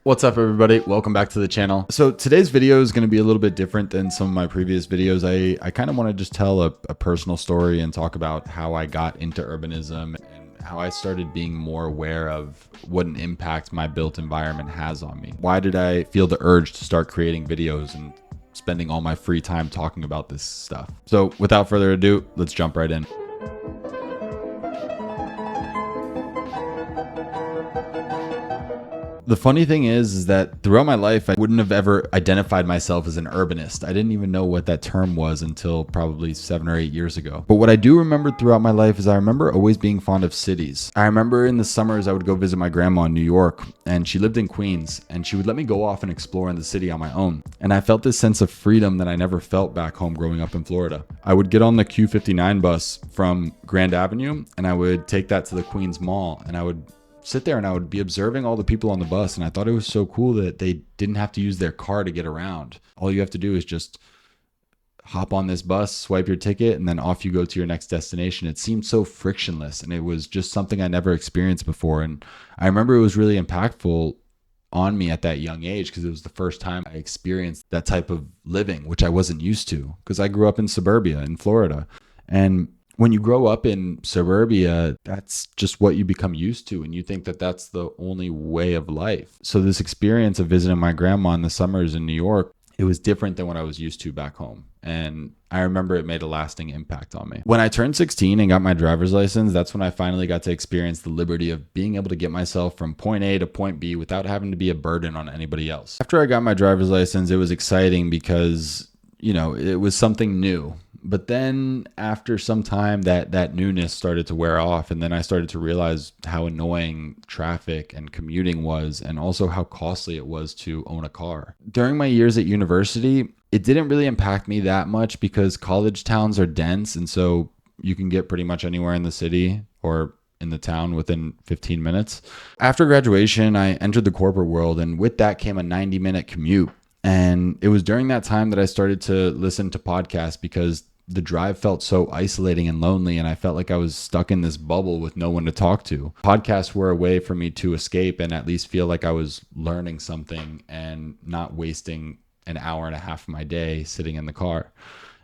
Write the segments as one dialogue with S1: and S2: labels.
S1: What's up, everybody? Welcome back to the channel. So today's video is going to be a little bit different than some of my previous videos. I kind of want to just tell a personal story and talk about how I got into urbanism and how I started being more aware of what an impact my built environment has on me. Why did I feel the urge to start creating videos and spending all my free time talking about this stuff? So without further ado, let's jump right in. The funny thing is that throughout my life, I wouldn't have ever identified myself as an urbanist. I didn't even know what that term was until probably 7 or 8 years ago. But what I do remember throughout my life is I remember always being fond of cities. I remember in the summers, I would go visit my grandma in New York, and she lived in Queens, and she would let me go off and explore in the city on my own. And I felt this sense of freedom that I never felt back home growing up in Florida. I would get on the Q59 bus from Grand Avenue, and I would take that to the Queens Mall, and I would sit there and I would be observing all the people on the bus. And I thought it was so cool that they didn't have to use their car to get around. All you have to do is just hop on this bus, swipe your ticket, and then off you go to your next destination. It seemed so frictionless, and it was just something I never experienced before. And I remember it was really impactful on me at that young age because it was the first time I experienced that type of living, which I wasn't used to because I grew up in suburbia in Florida. And when you grow up in suburbia, that's just what you become used to. And you think that that's the only way of life. So this experience of visiting my grandma in the summers in New York, it was different than what I was used to back home. And I remember it made a lasting impact on me. When I turned 16 and got my driver's license, that's when I finally got to experience the liberty of being able to get myself from point A to point B without having to be a burden on anybody else. After I got my driver's license, it was exciting because, it was something new. But then after some time that newness started to wear off, and then I started to realize how annoying traffic and commuting was, and also how costly it was to own a car. During my years at university, it didn't really impact me that much because college towns are dense, and so you can get pretty much anywhere in the city or in the town within 15 minutes. After graduation, I entered the corporate world, and with that came a 90-minute commute. And it was during that time that I started to listen to podcasts because the drive felt so isolating and lonely, and I felt like I was stuck in this bubble with no one to talk to. Podcasts were a way for me to escape and at least feel like I was learning something and not wasting an hour and a half of my day sitting in the car.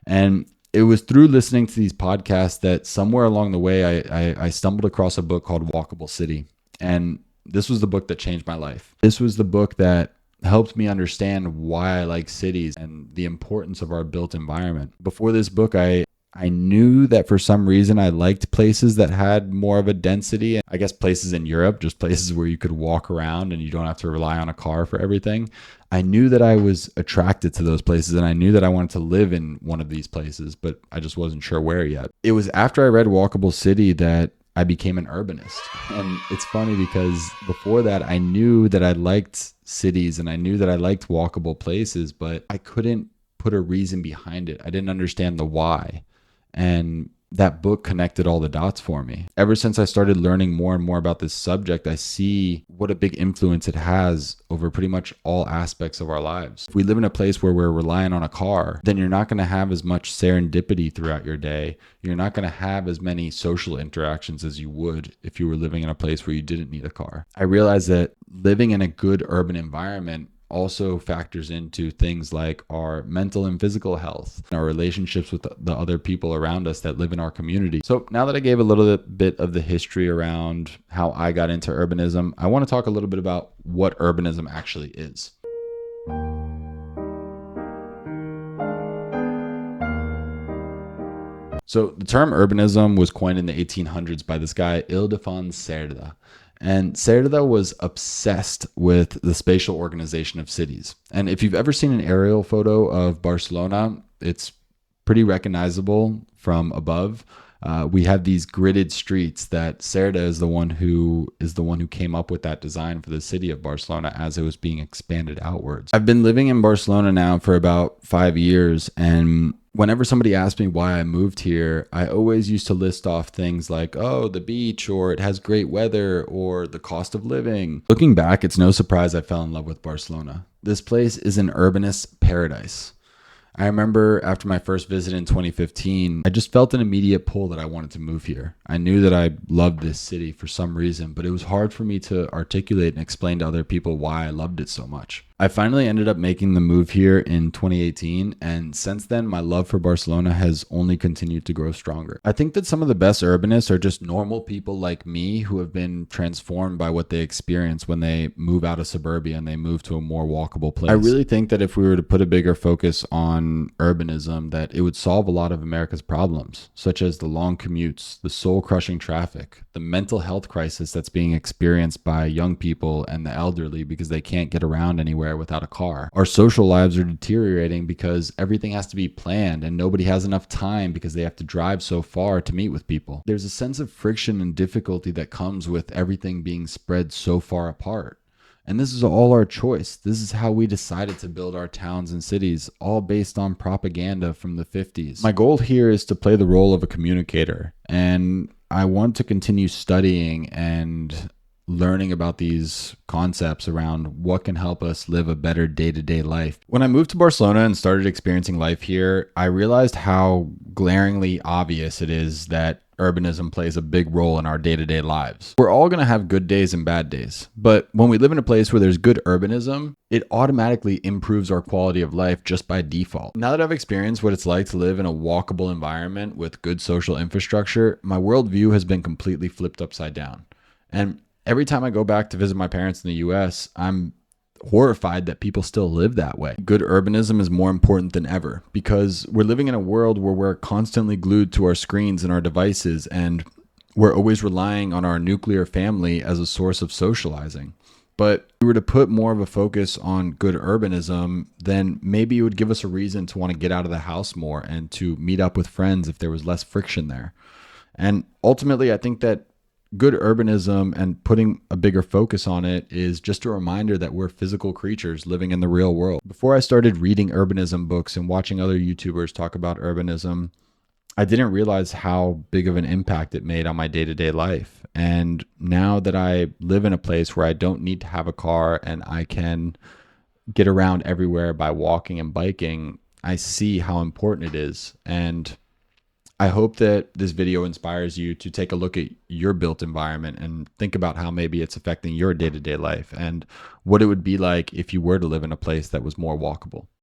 S1: And it was through listening to these podcasts that somewhere along the way, I stumbled across a book called Walkable City. And this was the book that changed my life. This was the book that helped me understand why I like cities and the importance of our built environment. Before this book, I knew that for some reason I liked places that had more of a density. I guess places in Europe, just places where you could walk around and you don't have to rely on a car for everything. I knew that I was attracted to those places, and I knew that I wanted to live in one of these places, but I just wasn't sure where yet. It was after I read Walkable City that I became an urbanist. And it's funny because before that, I knew that I liked cities and I knew that I liked walkable places, but I couldn't put a reason behind it. I didn't understand the why. And that book connected all the dots for me. Ever since I started learning more and more about this subject, I see what a big influence it has over pretty much all aspects of our lives. If we live in a place where we're relying on a car, then you're not going to have as much serendipity throughout your day. You're not going to have as many social interactions as you would if you were living in a place where you didn't need a car. I realized that living in a good urban environment also factors into things like our mental and physical health, our relationships with the other people around us that live in our community. So now that I gave a little bit of the history around how I got into urbanism, I want to talk a little bit about what urbanism actually is. So the term urbanism was coined in the 1800s by this guy, Ildefons Cerda. And Cerda was obsessed with the spatial organization of cities. And if you've ever seen an aerial photo of Barcelona, it's pretty recognizable from above. We have these gridded streets that Cerda is the one who came up with that design for the city of Barcelona as it was being expanded outwards. I've been living in Barcelona now for about 5 years, and whenever somebody asked me why I moved here, I always used to list off things like, oh, the beach, or it has great weather, or the cost of living. Looking back, it's no surprise I fell in love with Barcelona. This place is an urbanist paradise. I remember after my first visit in 2015, I just felt an immediate pull that I wanted to move here. I knew that I loved this city for some reason, but it was hard for me to articulate and explain to other people why I loved it so much. I finally ended up making the move here in 2018, and since then, my love for Barcelona has only continued to grow stronger. I think that some of the best urbanists are just normal people like me who have been transformed by what they experience when they move out of suburbia and they move to a more walkable place. I really think that if we were to put a bigger focus on urbanism, that it would solve a lot of America's problems, such as the long commutes, the soul-crushing traffic, the mental health crisis that's being experienced by young people and the elderly because they can't get around anywhere without a car. Our social lives are deteriorating because everything has to be planned and nobody has enough time because they have to drive so far to meet with people. There's a sense of friction and difficulty that comes with everything being spread so far apart. And this is all our choice. This is how we decided to build our towns and cities, all based on propaganda from the 50s. My goal here is to play the role of a communicator, and I want to continue studying and learning about these concepts around what can help us live a better day-to-day life. When I moved to Barcelona and started experiencing life here, I realized how glaringly obvious it is that urbanism plays a big role in our day-to-day lives. We're all going to have good days and bad days, but when we live in a place where there's good urbanism, it automatically improves our quality of life just by default. Now that I've experienced what it's like to live in a walkable environment with good social infrastructure, my worldview has been completely flipped upside down. And every time I go back to visit my parents in the US, I'm horrified that people still live that way. Good urbanism is more important than ever because we're living in a world where we're constantly glued to our screens and our devices, and we're always relying on our nuclear family as a source of socializing. But if we were to put more of a focus on good urbanism, then maybe it would give us a reason to want to get out of the house more and to meet up with friends if there was less friction there. And ultimately, I think that good urbanism and putting a bigger focus on it is just a reminder that we're physical creatures living in the real world. Before I started reading urbanism books and watching other YouTubers talk about urbanism, I didn't realize how big of an impact it made on my day-to-day life. And now that I live in a place where I don't need to have a car and I can get around everywhere by walking and biking, I see how important it is. And I hope that this video inspires you to take a look at your built environment and think about how maybe it's affecting your day-to-day life and what it would be like if you were to live in a place that was more walkable.